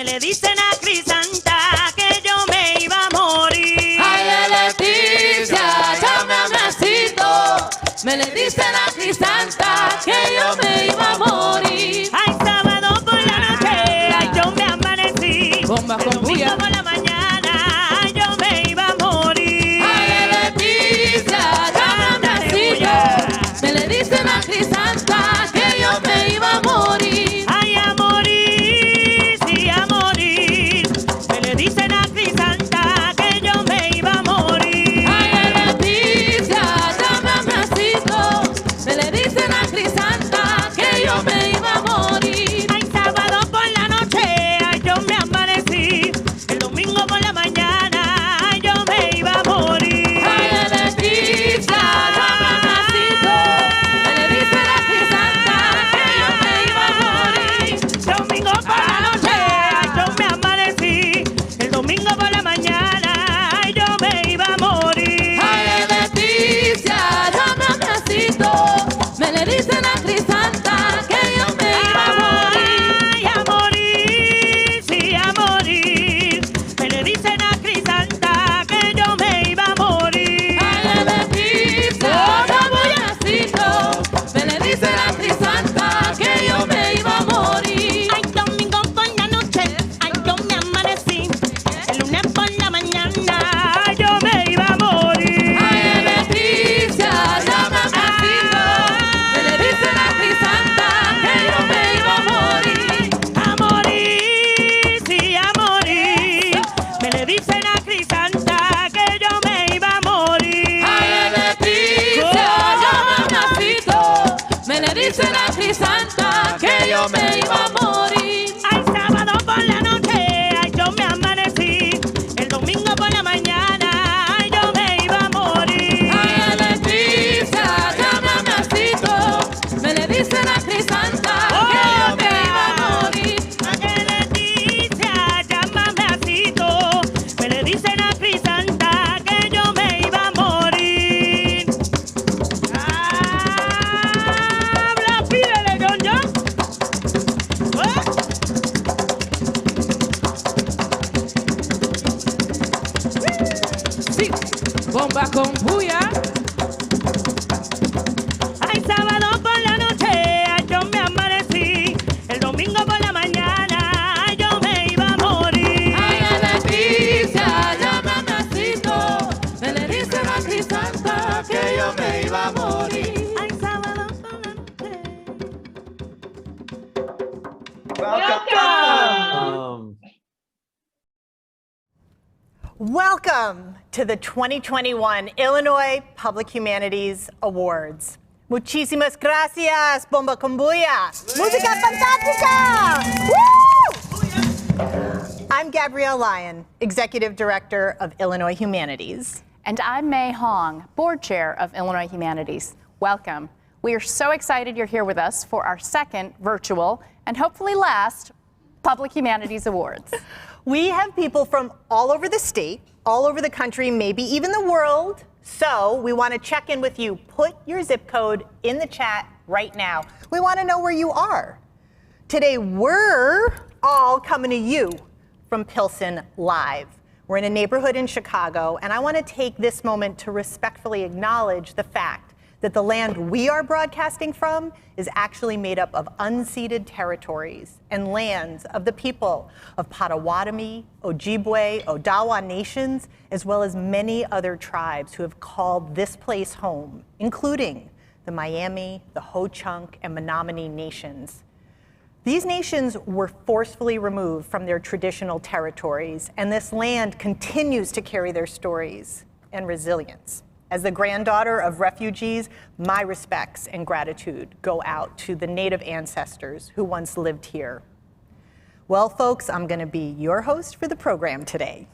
Me le dicen a Crisanta que yo me iba a morir. Ay, Leticia, llame a Mesito. Me le dicen a Crisanta que yo me iba a morir. Ay, sábado por la noche, ay, yo me amanecí. Bomba El con domingo bulla. por la mañana, ay, yo me iba a morir. Ay, Leticia, llame a Mesito. Me le dicen a Crisanta que yo me iba a morir. Ay, a morir, sí, a morir. Me le dicen a Crisanta que yo me iba a morir. Ay, Leticia, llame a Mesito. Me le dicen a Crisanta que yo me iba a morir. Ay, sábado por la noche, ay, yo me amanecí. El domingo por la mañana, ay, yo me iba a morir. Ay, Leticia, llame a Mesito. Me le dicen a Crisanta que yo me iba a morir. Domingo por la noche, ay, yo me amanecí. El domingo por la mañana, ay, yo me iba a morir. Ay, Leticia, llame a Mesito. Me le dicen a Crisanta que yo me iba a morir. Ay, a morir, sí, a morir. Me le dicen a Crisanta que yo me iba a morir. Ay, Leticia, llame a Mesito. Me le dicen a Crisanta que yo me iba a morir. Ay, domingo por la noche, ay, yo me amanecí. El lunes por la mañana, ay, yo me iba a morir. Ay, Leticia, llame a Mesito. Me le dicen a Crisanta que yo me iba a morir. A morir, sí, a morir. Me le dicen a Crisanta que yo me iba a morir. Ay, Leticia, llame a Mesito. Me le dicen a Crisanta que yo me iba a morir. Ay, sábado por la noche, ay, yo me amanecí. El domingo por la mañana, ay, yo me iba a morir. Ay, Leticia, llame a Mesito. Me le dicen a Crisanta que yo me iba a morir. Ay, Leticia, llámame asito. Me le dicen a Crisanta que yo me iba a morir. Habla, pídele, John John. Sí, bomba con bulla. Ay, sábado por la noche, ay, yo me amanecí. El domingo por la mañana, ay, yo me iba a morir. Ay, Leticia, llame a Mesito. Me le dicen a Crisanta que yo me iba a morir. Ay, sábado por la noche. Welcome to the 2021 Illinois Public Humanities Awards. Muchísimas gracias, Bomba con Bulla. Música fantástica! Woo! I'm Gabrielle Lyon, Executive Director of Illinois Humanities. And I'm May Hong, Board Chair of Illinois Humanities. Welcome. We are so excited you're here with us for our second virtual and hopefully last Public Humanities Awards. We have people from all over the state, all over the country, maybe even the world. So we want to check in with you. Put your zip code in the chat right now. We want to know where you are. Today, we're all coming to you from Pilsen Live. We're in a neighborhood in Chicago, and I want to take this moment to respectfully acknowledge the fact that the land we are broadcasting from is actually made up of unceded territories and lands of the people of Potawatomi, Ojibwe, Odawa nations, as well as many other tribes who have called this place home, including the Miami, the Ho-Chunk, and Menominee nations. These nations were forcefully removed from their traditional territories, and this land continues to carry their stories and resilience. As the granddaughter of refugees, my respects and gratitude go out to the Native ancestors who once lived here. Well, folks, I'm going to be your host for the program today.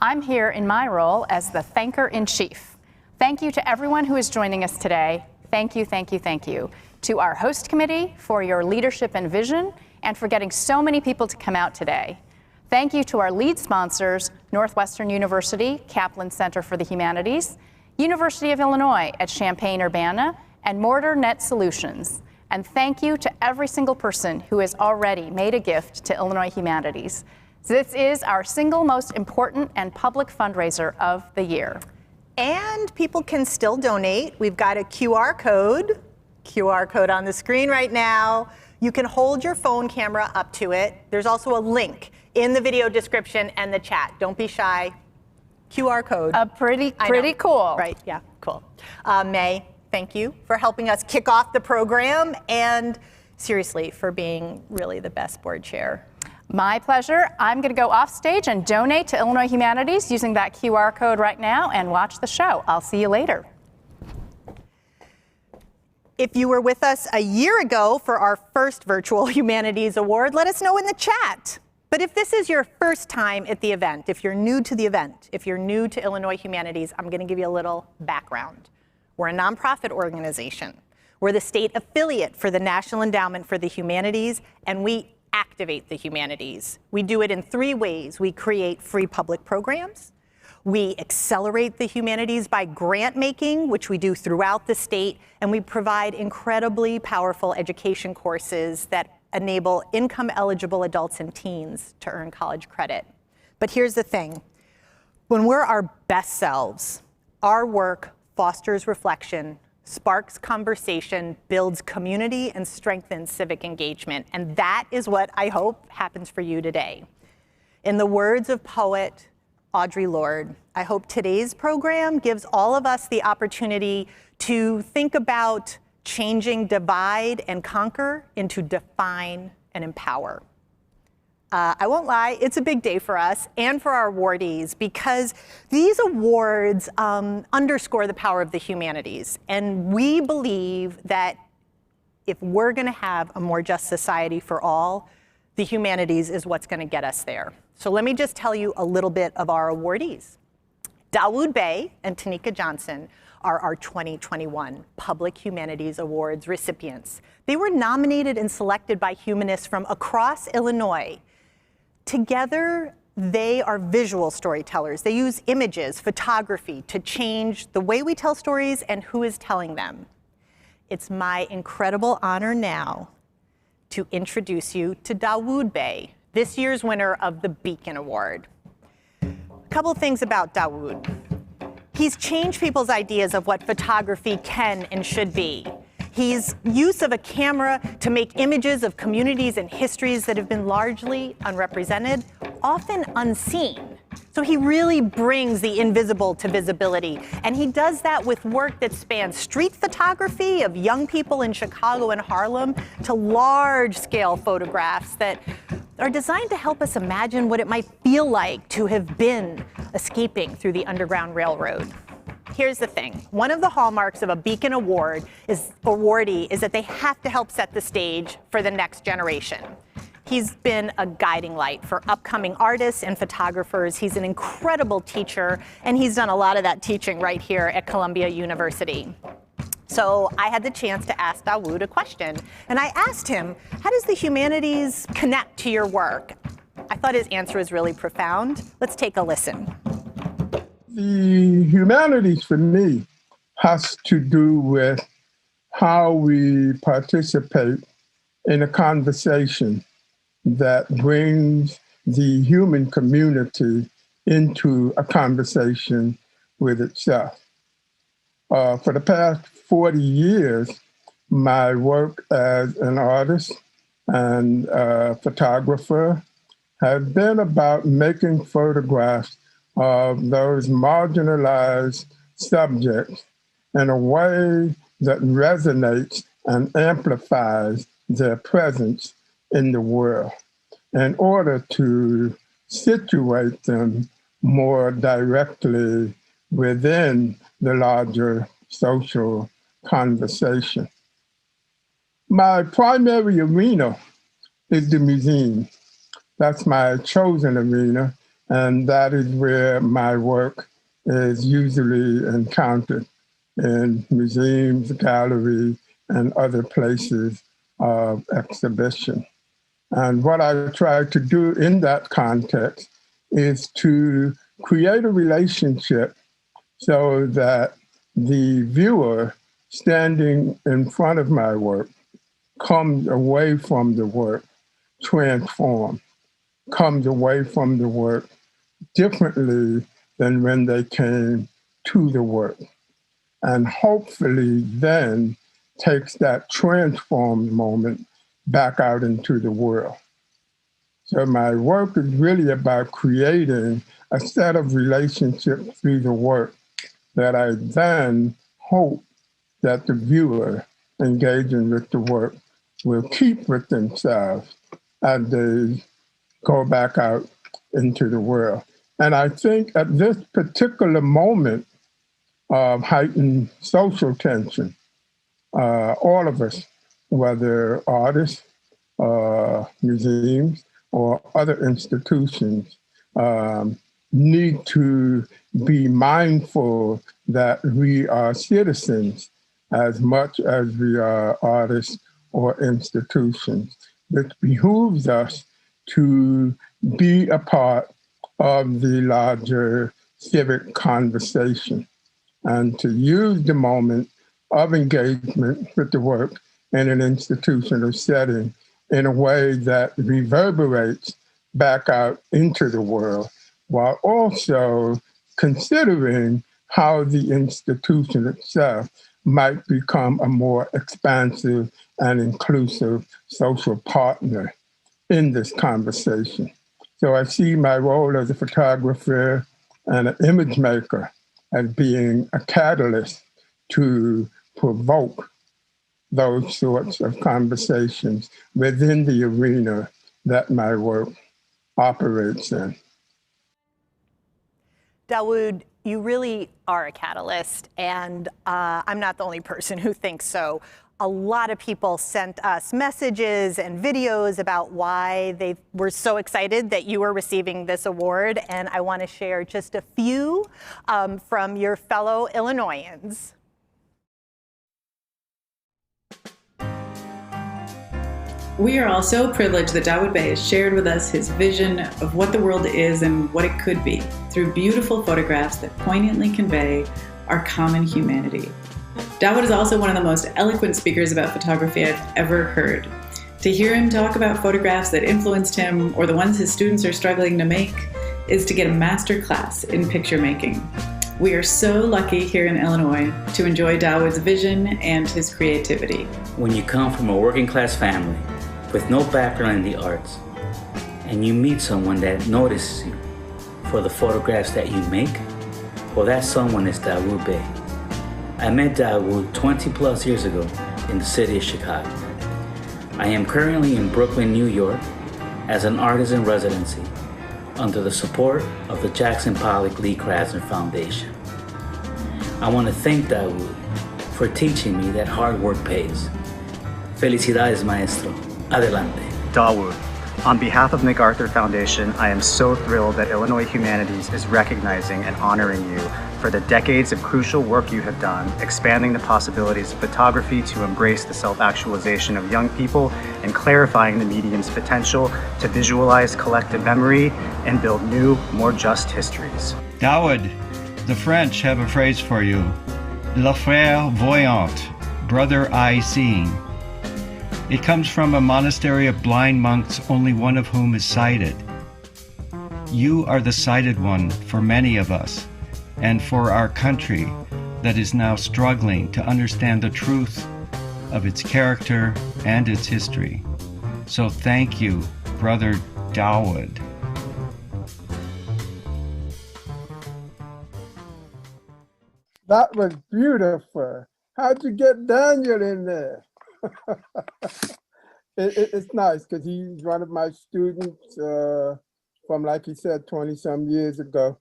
I'm here in my role as the Thanker-in-Chief. Thank you to everyone who is joining us today. Thank you, thank you, thank you. To our host committee for your leadership and vision and for getting so many people to come out today. Thank you to our lead sponsors, Northwestern University, Kaplan Center for the Humanities, University of Illinois at Champaign-Urbana, and Mortar Net Solutions. And thank you to every single person who has already made a gift to Illinois Humanities. This is our single most important and public fundraiser of the year. And people can still donate. We've got a QR code on the screen right now. You can hold your phone camera up to it. There's also a link in the video description and the chat. Don't be shy. QR code. Pretty cool. Right, yeah, cool. May, thank you for helping us kick off the program, and seriously, for being really the best board chair. My pleasure. I'm going to go off stage and donate to Illinois Humanities using that QR code right now and watch the show. I'll see you later. If you were with us a year ago for our first Virtual Humanities Award, let us know in the chat. But if this is your first time at the event, if you're new to the event, if you're new to Illinois Humanities, I'm going to give you a little background. We're a nonprofit organization. We're the state affiliate for the National Endowment for the Humanities, and we activate the humanities. We do it in 3 ways. We create free public programs. We accelerate the humanities by grant making, which we do throughout the state, and we provide incredibly powerful education courses that enable income-eligible adults and teens to earn college credit. But here's the thing. When we're our best selves, our work fosters reflection, sparks conversation, builds community, and strengthens civic engagement. And that is what I hope happens for you today. In the words of poet Audre Lorde, I hope today's program gives all of us the opportunity to think about changing divide and conquer into define and empower. I won't lie, it's a big day for us and for our awardees, because these awards underscore the power of the humanities. And we believe that if we're going to have a more just society for all, the humanities is what's going to get us there. So let me just tell you a little bit of our awardees. Dawoud Bey and Tonika Johnson are our 2021 Public Humanities Awards recipients. They were nominated and selected by humanists from across Illinois. Together, they are visual storytellers. They use images, photography to change the way we tell stories and who is telling them. It's my incredible honor now to introduce you to Dawoud Bey, this year's winner of the Beacon Award. A couple of things about Dawoud. He's changed people's ideas of what photography can and should be. His use of a camera to make images of communities and histories that have been largely unrepresented, often unseen. So he really brings the invisible to visibility. And he does that with work that spans street photography of young people in Chicago and Harlem to large-scale photographs that are designed to help us imagine what it might feel like to have been escaping through the Underground Railroad. Here's the thing. One of the hallmarks of a Beacon awardee is that they have to help set the stage for the next generation. He's been a guiding light for upcoming artists and photographers. He's an incredible teacher, and he's done a lot of that teaching right here at Columbia University. So I had the chance to ask Dawoud a question, and I asked him, how does the humanities connect to your work? I thought his answer was really profound. Let's take a listen. The humanities for me has to do with how we participate in a conversation that brings the human community into a conversation with itself. For the past 40 years, my work as an artist and photographer has been about making photographs of those marginalized subjects in a way that resonates and amplifies their presence in the world in order to situate them more directly within the larger social conversation. My primary arena is the museum. That's my chosen arena, and that is where my work is usually encountered, in museums, galleries, and other places of exhibition. And what I try to do in that context is to create a relationship so that the viewer standing in front of my work comes away from the work transformed, comes away from the work differently than when they came to the work. And hopefully then takes that transformed moment back out into the world. So my work is really about creating a set of relationships through the work that I then hope that the viewer engaging with the work will keep with themselves as they go back out into the world. And I think at this particular moment of heightened social tension, all of us, whether artists, museums, or other institutions, need to be mindful that we are citizens as much as we are artists or institutions. It behooves us to be a part of the larger civic conversation and to use the moment of engagement with the work in an institutional setting in a way that reverberates back out into the world, while also considering how the institution itself might become a more expansive and inclusive social partner in this conversation. So I see my role as a photographer and an image maker as being a catalyst to provoke those sorts of conversations within the arena that my work operates in. Dawoud, you really are a catalyst, and I'm not the only person who thinks so. A lot of people sent us messages and videos about why they were so excited that you were receiving this award, and I want to share just a few from your fellow Illinoisans. We are all so privileged that Dawoud Bey has shared with us his vision of what the world is and what it could be through beautiful photographs that poignantly convey our common humanity. Dawoud is also one of the most eloquent speakers about photography I've ever heard. To hear him talk about photographs that influenced him or the ones his students are struggling to make is to get a master class in picture making. We are so lucky here in Illinois to enjoy Dawoud's vision and his creativity. When you come from a working class family with no background in the arts, and you meet someone that notices you for the photographs that you make, well, that someone is Dawoud Bey. I met Dawoud 20 plus years ago in the city of Chicago. I am currently in Brooklyn, New York as an artist in residency under the support of the Jackson Pollock Lee Krasner Foundation. I want to thank Dawoud for teaching me that hard work pays. Felicidades, maestro. Adelante. Dawoud, on behalf of MacArthur Foundation, I am so thrilled that Illinois Humanities is recognizing and honoring you for the decades of crucial work you have done, expanding the possibilities of photography to embrace the self-actualization of young people and clarifying the medium's potential to visualize collective memory and build new, more just histories. Dawoud, the French have a phrase for you. Le frère voyant, brother eye seeing. It comes from a monastery of blind monks, only one of whom is sighted. You are the sighted one for many of us, and for our country that is now struggling to understand the truth of its character and its history. So thank you, Brother Dawoud. That was beautiful. How'd you get Daniel in there? It's nice because he's one of my students from, like he said, 20-some years ago.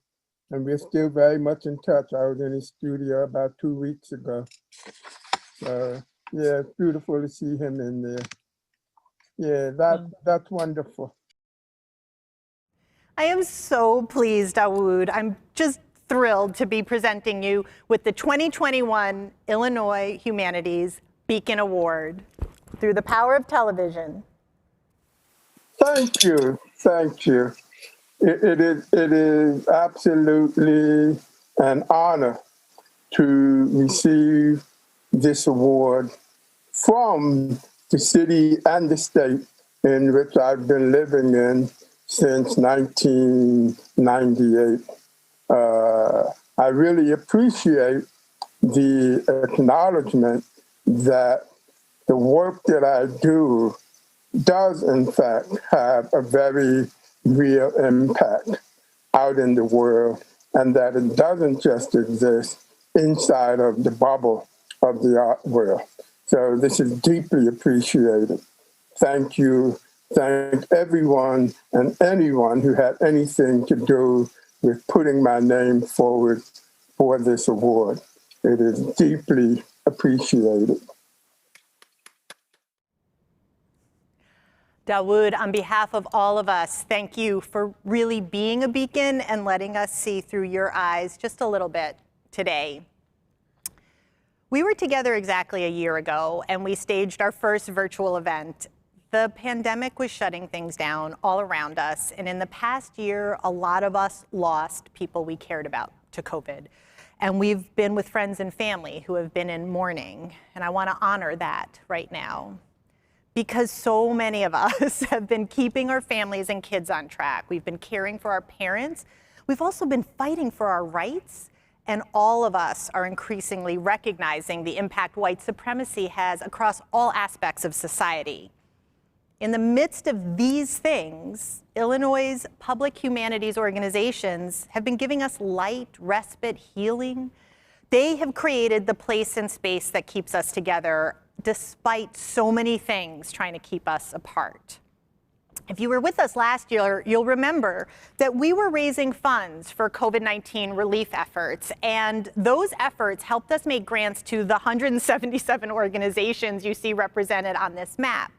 And we're still very much in touch. I was in his studio about 2 weeks ago. So, yeah, it's beautiful to see him in there. Yeah, that's wonderful. I am so pleased, Dawoud. I'm just thrilled to be presenting you with the 2021 Illinois Humanities Beacon Award through the power of television. Thank you. Thank you. It is absolutely an honor to receive this award from the city and the state in which I've been living in since 1998. I really appreciate the acknowledgement that the work that I do does, in fact, have a very real impact out in the world, and that it doesn't just exist inside of the bubble of the art world. So this is deeply appreciated. Thank you. Thank everyone and anyone who had anything to do with putting my name forward for this award. It is deeply appreciated. Dawoud, on behalf of all of us, thank you for really being a beacon and letting us see through your eyes just a little bit today. We were together exactly a year ago, and we staged our first virtual event. The pandemic was shutting things down all around us, and in the past year, a lot of us lost people we cared about to COVID. And we've been with friends and family who have been in mourning, and I want to honor that right now. Because so many of us have been keeping our families and kids on track. We've been caring for our parents. We've also been fighting for our rights. And all of us are increasingly recognizing the impact white supremacy has across all aspects of society. In the midst of these things, Illinois' public humanities organizations have been giving us light, respite, healing. They have created the place and space that keeps us together, despite so many things trying to keep us apart. If you were with us last year, you'll remember that we were raising funds for COVID-19 relief efforts, and those efforts helped us make grants to the 177 organizations you see represented on this map.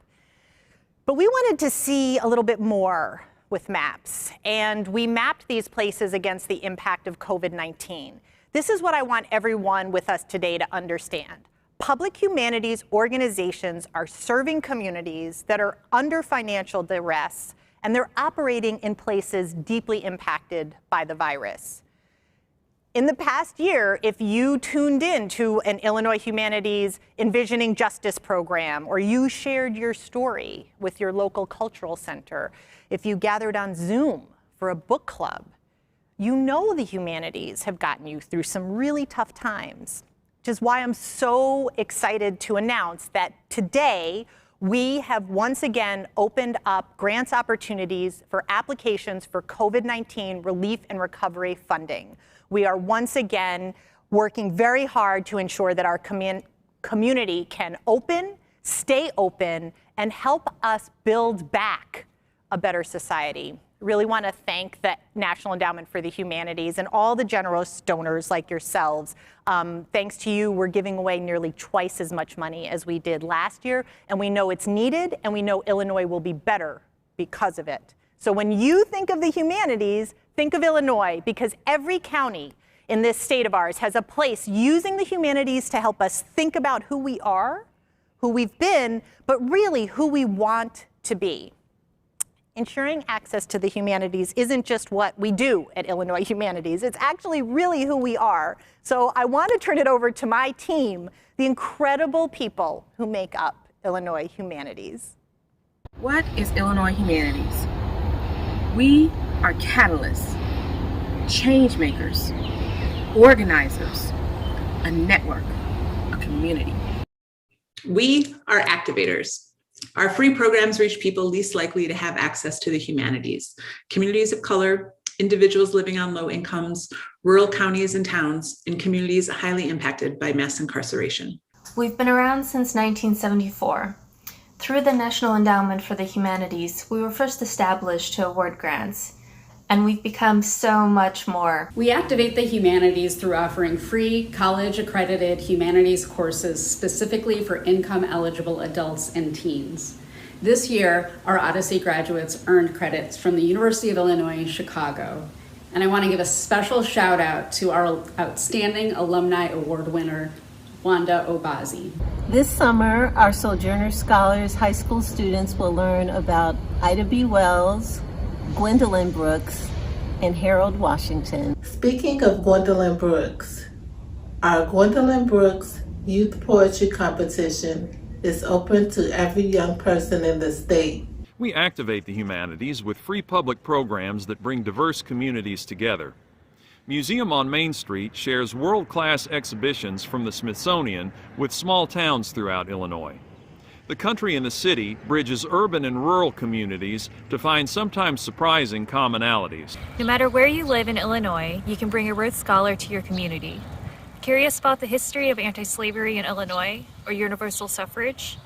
But we wanted to see a little bit more with maps, and we mapped these places against the impact of COVID-19. This is what I want everyone with us today to understand. Public humanities organizations are serving communities that are under financial duress, and they're operating in places deeply impacted by the virus. In the past year, if you tuned in to an Illinois Humanities Envisioning Justice program, or you shared your story with your local cultural center, if you gathered on Zoom for a book club, you know the humanities have gotten you through some really tough times. Which is why I'm so excited to announce that today we have once again opened up grants opportunities for applications for COVID-19 relief and recovery funding. We are once again working very hard to ensure that our community can open, stay open, and help us build back a better society. Really want to thank the National Endowment for the Humanities and all the generous donors like yourselves. Thanks to you, we're giving away nearly twice as much money as we did last year, and we know it's needed, and we know Illinois will be better because of it. So when you think of the humanities, think of Illinois, because every county in this state of ours has a place using the humanities to help us think about who we are, who we've been, but really who we want to be. Ensuring access to the humanities isn't just what we do at Illinois Humanities. It's actually really who we are. So I want to turn it over to my team, the incredible people who make up Illinois Humanities. What is Illinois Humanities? We are catalysts, change makers, organizers, a network, a community. We are activators. Our free programs reach people least likely to have access to the humanities: communities of color, individuals living on low incomes, rural counties and towns, and communities highly impacted by mass incarceration. We've been around since 1974. Through the National Endowment for the Humanities, we were first established to award grants, and we've become so much more. We activate the humanities through offering free, college-accredited humanities courses specifically for income-eligible adults and teens. This year, our Odyssey graduates earned credits from the University of Illinois, Chicago. And I want to give a special shout out to our outstanding alumni award winner, Wanda Obazi. This summer, our Sojourner Scholars high school students will learn about Ida B. Wells, Gwendolyn Brooks, and Harold Washington. Speaking of Gwendolyn Brooks, our Gwendolyn Brooks Youth Poetry Competition is open to every young person in the state. We activate the humanities with free public programs that bring diverse communities together. Museum on Main Street shares world-class exhibitions from the Smithsonian with small towns throughout Illinois. The Country in the City bridges urban and rural communities to find sometimes surprising commonalities. No matter where you live in Illinois, you can bring a Rhodes Scholar to your community. Curious about the history of anti-slavery in Illinois or universal suffrage?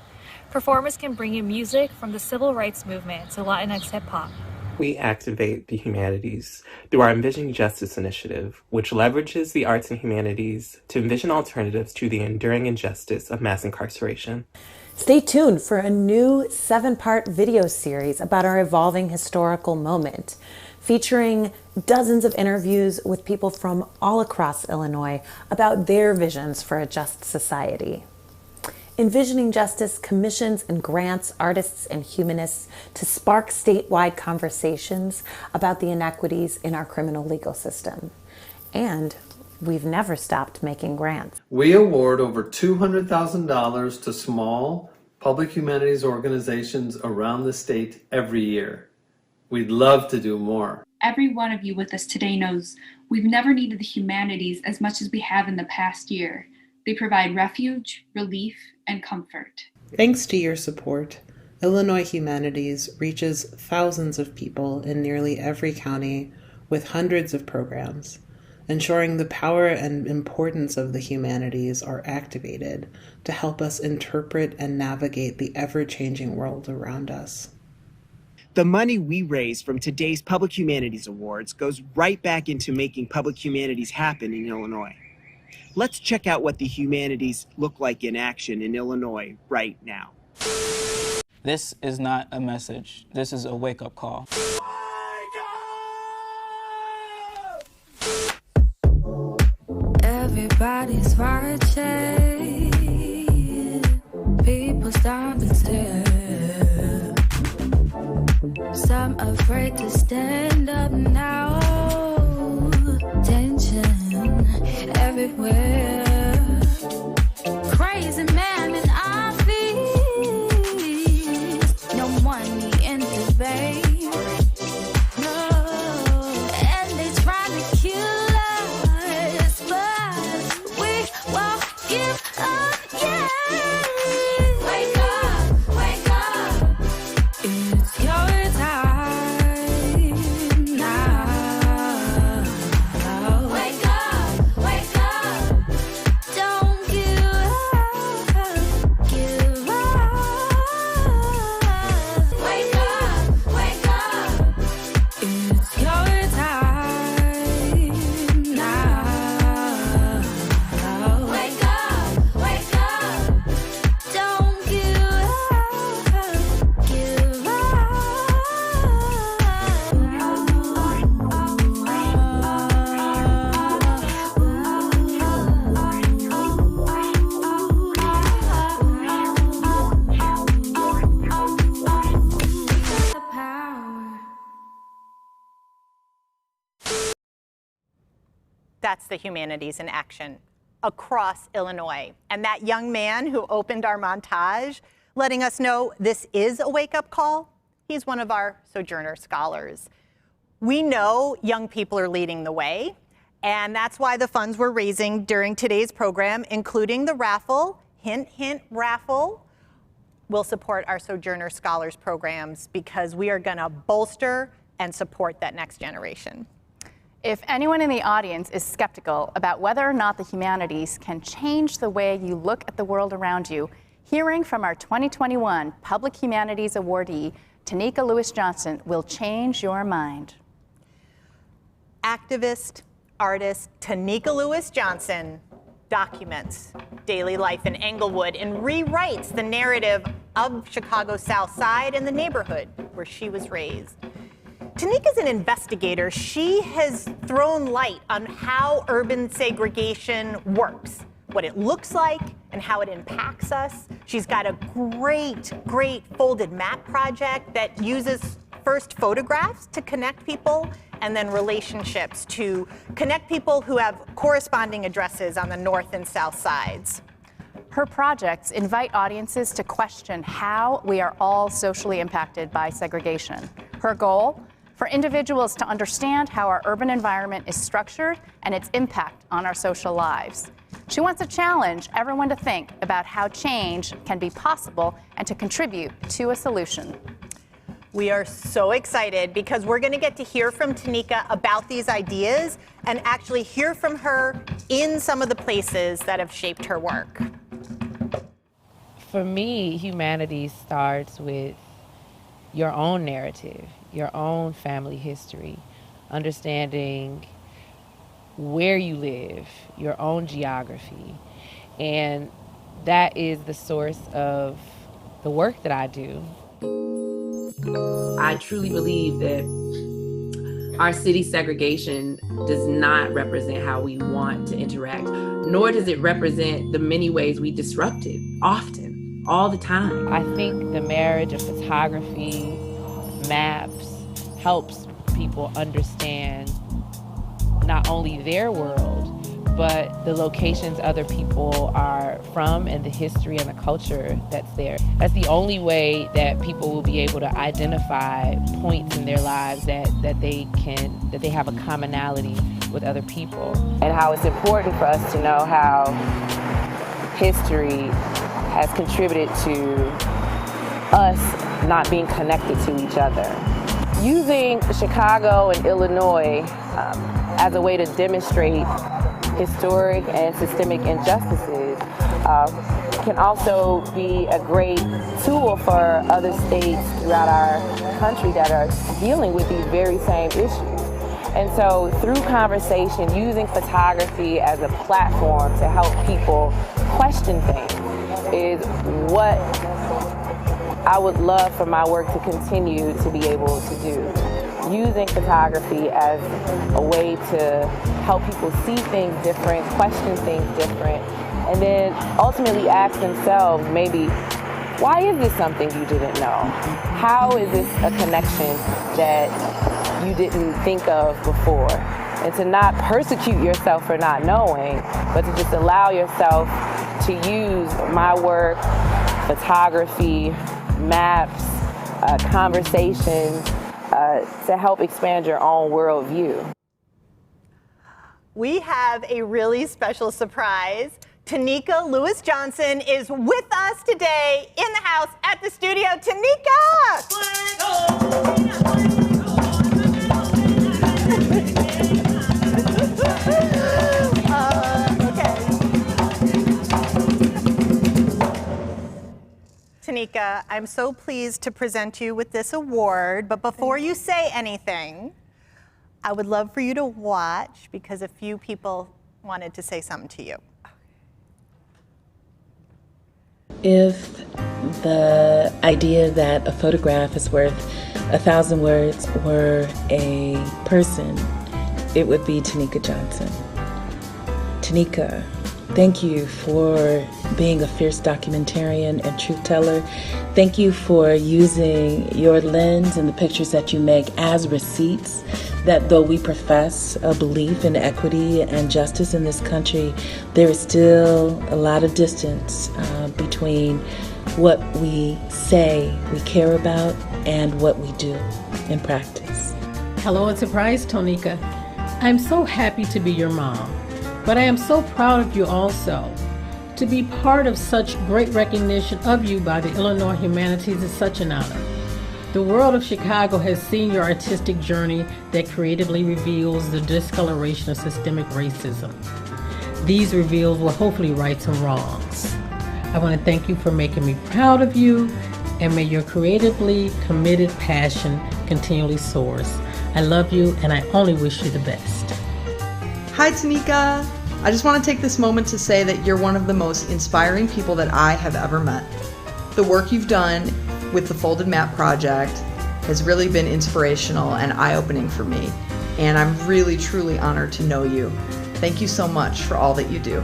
Performers can bring you music from the civil rights movement to Latinx hip-hop. We activate the humanities through our Envisioning Justice initiative, which leverages the arts and humanities to envision alternatives to the enduring injustice of mass incarceration. Stay tuned for a new 7-part video series about our evolving historical moment, featuring dozens of interviews with people from all across Illinois about their visions for a just society. Envisioning Justice commissions and grants artists and humanists to spark statewide conversations about the inequities in our criminal legal system. And we've never stopped making grants. We award over $200,000 to small public humanities organizations around the state every year. We'd love to do more. Every one of you with us today knows we've never needed the humanities as much as we have in the past year. They provide refuge, relief, and comfort. Thanks to your support, Illinois Humanities reaches thousands of people in nearly every county with hundreds of programs, ensuring the power and importance of the humanities are activated to help us interpret and navigate the ever-changing world around us. The money we raise from today's Public Humanities Awards goes right back into making public humanities happen in Illinois. Let's check out what the humanities look like in action in Illinois right now. This is not a message. This is a wake-up call. Everybody's watching. People stop and stare. Some afraid to stand up now. Tension everywhere. Crazy man in office. No money in the bank. No, and they try to kill us, but we won't give up yet. Wake up, wake up. It's your time now. Wake up, wake up. Don't give up, give up. Wake up, wake up. It's your time now. Wake up, wake up. Don't give up, give That's the humanities in action across Illinois. And that young man who opened our montage, letting us know this is a wake-up call, he's one of our Sojourner Scholars. We know young people are leading the way, and that's why the funds we're raising during today's program, including the raffle, hint, hint, raffle, will support our Sojourner Scholars programs because we are gonna bolster and support that next generation. If anyone in the audience is skeptical about whether or not the humanities can change the way you look at the world around you, hearing from our 2021 Public Humanities Awardee, Tonika Johnson, will change your mind. Activist, artist Tonika Johnson documents daily life in Englewood and rewrites the narrative of Chicago's South Side and the neighborhood where she was raised. Tonika's an investigator. She has thrown light on how urban segregation works, what it looks like, and how it impacts us. She's got a great folded map project that uses first photographs to connect people and then relationships to connect people who have corresponding addresses on the north and south sides. Her projects invite audiences to question how we are all socially impacted by segregation. Her goal? For individuals to understand how our urban environment is structured and its impact on our social lives. She wants to challenge everyone to think about how change can be possible and to contribute to a solution. We are so excited because we're going to get to hear from Tonika about these ideas and actually hear from her in some of the places that have shaped her work. For me, humanities starts with your own narrative, your own family history, understanding where you live, your own geography. And that is the source of the work that I do. I truly believe that our city segregation does not represent how we want to interact, nor does it represent the many ways we disrupt it, often, all the time. I think the marriage of photography, maps, helps people understand not only their world, but the locations other people are from and the history and the culture that's there. That's the only way that people will be able to identify points in their lives that they have a commonality with other people. And how it's important for us to know how history has contributed to us not being connected to each other. Using Chicago and Illinois as a way to demonstrate historic and systemic injustices can also be a great tool for other states throughout our country that are dealing with these very same issues. And so through conversation, using photography as a platform to help people question things is what I would love for my work to continue to be able to do. Using photography as a way to help people see things different, question things different, and then ultimately ask themselves maybe, why is this something you didn't know? How is this a connection that you didn't think of before? And to not persecute yourself for not knowing, but to just allow yourself to use my work, photography, maps, conversations, to help expand your own worldview. We have a really special surprise. Tonika Johnson is with us today in the house at the studio. Tonika! Tonika, I'm so pleased to present you with this award, but before you say anything, I would love for you to watch because a few people wanted to say something to you. If the idea that a photograph is worth 1,000 words were a person, it would be Tonika Johnson. Tonika, thank you for being a fierce documentarian and truth teller. Thank you for using your lens and the pictures that you make as receipts that though we profess a belief in equity and justice in this country, there is still a lot of distance between what we say we care about and what we do in practice. Hello and surprise, Tonika. I'm so happy to be your mom, but I am so proud of you also. To be part of such great recognition of you by the Illinois Humanities is such an honor. The world of Chicago has seen your artistic journey that creatively reveals the discoloration of systemic racism. These reveals will hopefully right some wrongs. I want to thank you for making me proud of you, and may your creatively committed passion continually soars. I love you, and I only wish you the best. Hi, Tonika. I just want to take this moment to say that you're one of the most inspiring people that I have ever met. The work you've done with the Folded Map Project has really been inspirational and eye-opening for me, and I'm really, truly honored to know you. Thank you so much for all that you do.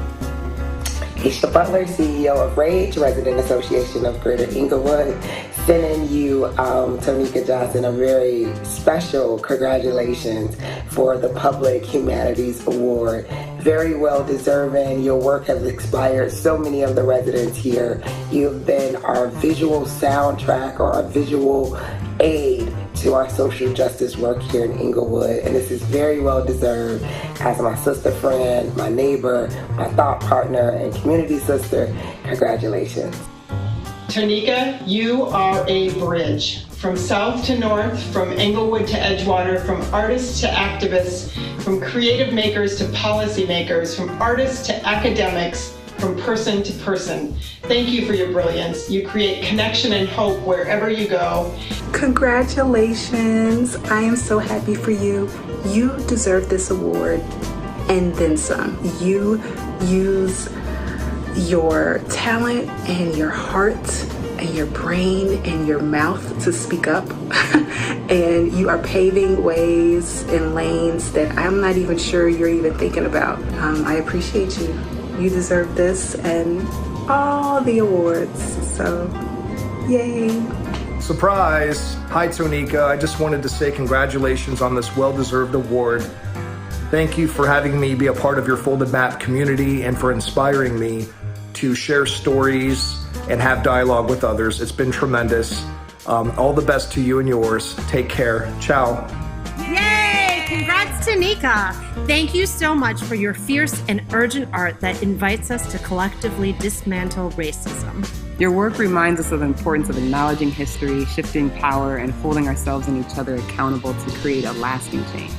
Keisha Butler, CEO of RAGE, Resident Association of Greater Inglewood, sending you, Tonika Johnson, a very special congratulations for the Public Humanities Award. very well deserving. Your work has inspired so many of the residents here. You've been our visual soundtrack or our visual aid to our social justice work here in Inglewood, and this is very well deserved. As my sister friend, my neighbor, my thought partner, and community sister, congratulations. Tonika, you are a bridge from south to north, from Inglewood to Edgewater, from artists to activists, from creative makers to policymakers, from artists to academics, from person to person. Thank you for your brilliance. You create connection and hope wherever you go. Congratulations. I am so happy for you. You deserve this award and then some. You use your talent and your heart and your brain and your mouth to speak up. And you are paving ways and lanes that I'm not even sure you're even thinking about. I appreciate you. You deserve this and all the awards. So, yay. Surprise! Hi, Tonika. I just wanted to say congratulations on this well-deserved award. Thank you for having me be a part of your Folded Map community and for inspiring me to share stories and have dialogue with others. It's been tremendous. All the best to you and yours. Take care. Ciao. Yay! Congrats, Tonika. Thank you so much for your fierce and urgent art that invites us to collectively dismantle racism. Your work reminds us of the importance of acknowledging history, shifting power, and holding ourselves and each other accountable to create a lasting change.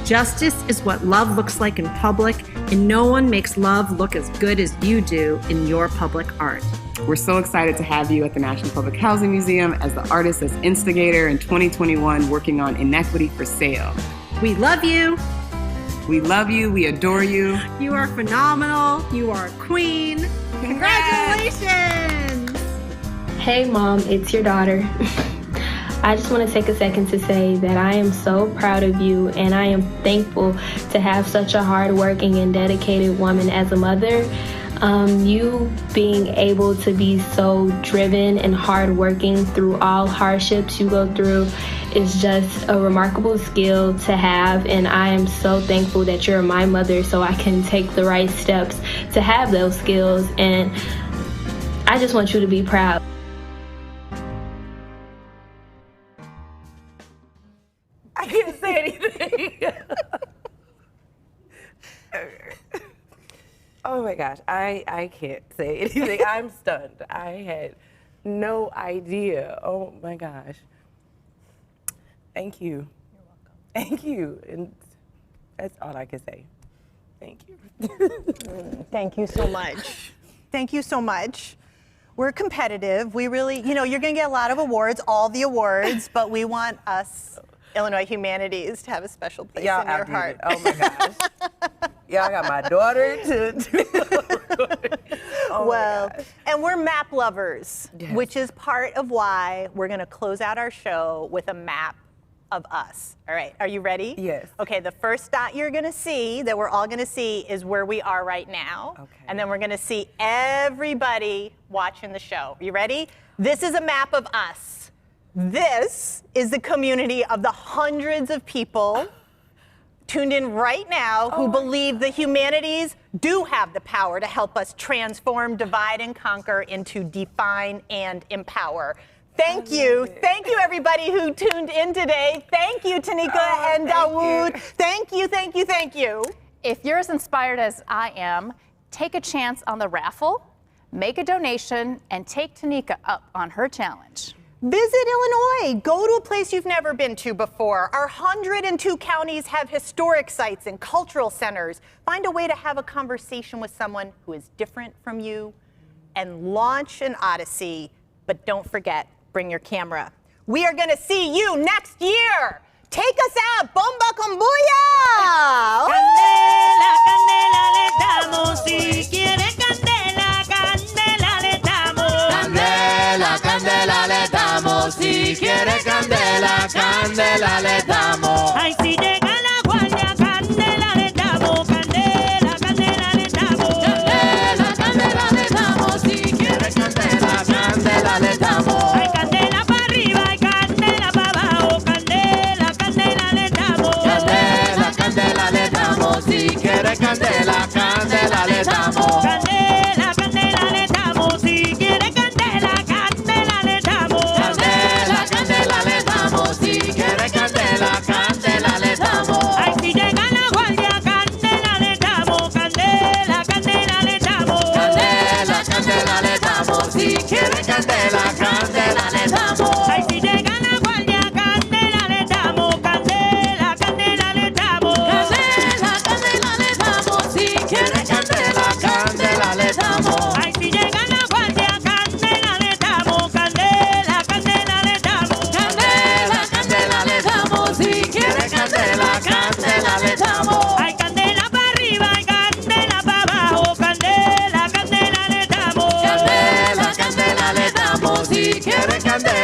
Justice is what love looks like in public, and no one makes love look as good as you do in your public art. We're so excited to have you at the National Public Housing Museum as the artist as instigator in 2021 working on Inequity for Sale. We love you. We love you. We adore you. You are phenomenal. You are a queen. Congratulations. Hey Mom, it's your daughter. I just want to take a second to say that I am so proud of you and I am thankful to have such a hardworking and dedicated woman as a mother. You being able to be so driven and hardworking through all hardships you go through is just a remarkable skill to have, and I am so thankful that you're my mother so I can take the right steps to have those skills, and I just want you to be proud. I can't say anything. Oh my gosh, I can't say anything. I'm stunned. I had no idea. Oh my gosh. Thank you. You're welcome. Thank you. And that's all I can say. Thank you. Thank you so much. Thank you so much. We're competitive. We really, you're going to get a lot of awards, all the awards, but we want us, Illinois Humanities, to have a special place in your heart. Oh my gosh. Y'all got my daughter to well, and we're map lovers, which is part of why we're going to close out our show with a map of us. All right, are you ready? Yes. Okay, the first dot you're going to see, that we're all going to see, is where we are right now. Okay. And then we're going to see everybody watching the show. You ready? This is a map of us. This is the community of the hundreds of people tuned in right now who believe the humanities do have the power to help us transform, divide, and conquer into define and empower. Thank you. Thank you, everybody who tuned in today. Thank you, Tonika and Dawoud. Thank you, thank you, thank you. If you're as inspired as I am, take a chance on the raffle, make a donation, and take Tonika up on her challenge. Visit Illinois. Go to a place you've never been to before. Our 102 counties have historic sites and cultural centers. Find a way to have a conversation with someone who is different from you and launch an odyssey. But don't forget, bring your camera. We are going to see you next year. Take us out. Bomba con bulla. Candela, candela le damos. Si quiere candela, candela le damos. Candela, candela le damos. Si quiere candela, candela le damos. Ay, si llega la guardia, candela le damos. Candela, candela le damos. Candela, candela le damos. Si quiere candela, candela le damos. Ay, candela para arriba y candela para abajo. Candela, candela le damos. Candela, candela le damos. Si quiere candela,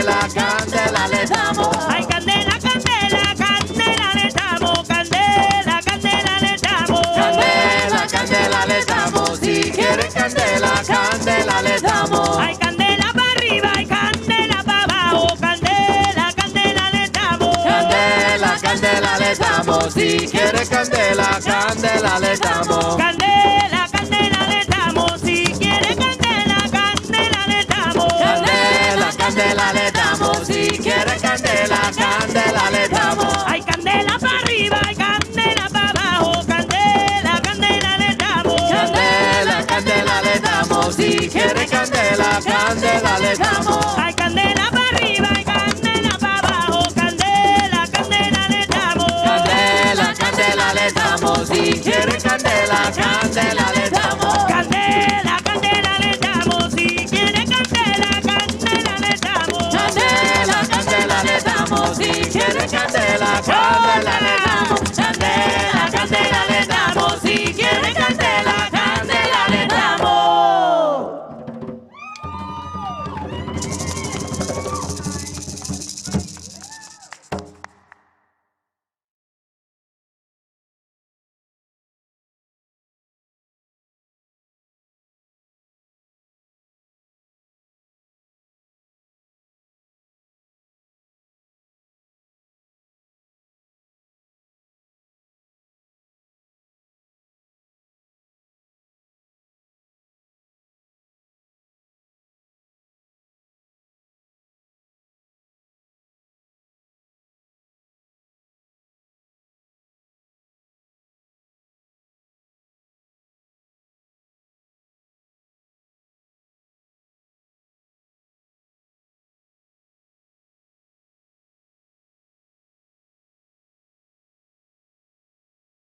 candela, candela le damos. Ay, candela, candela, candela le damos. Candela, candela le damos. Candela, candela le damos. Si quiere candela, candela le damos. Ay, candela para arriba y candela para abajo. Candela, candela le damos. Candela, candela le damos. Si quiere candela, candela le damos. Candela, candela le damos. Si quiere candela, candela le damos. Candela, candela le damos. Si quiere candela, candela le damos. Hay candela para arriba y candela para abajo. Candela, candela le damos. Candela, candela le damos. Si quiere candela, candela le damos. Hay candela para arriba y candela para abajo. Candela, candela le damos. Candela, candela le damos. Si quiere candela, candela le damos. Candela, candela le damos. Si quiere candela, candela le damos. Candela, candela le damos. Si quiere candela, candela le damos.